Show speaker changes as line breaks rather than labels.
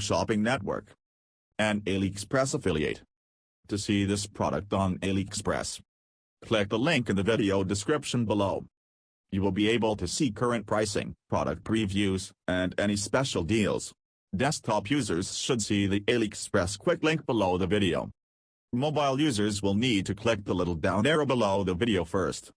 shopping network. An AliExpress affiliate. To see this product on AliExpress, click the link in the video description below. You will be able to see current pricing, product previews, and any special deals. Desktop users should see the AliExpress quick link below the video. Mobile users will need to click the little down arrow below the video first.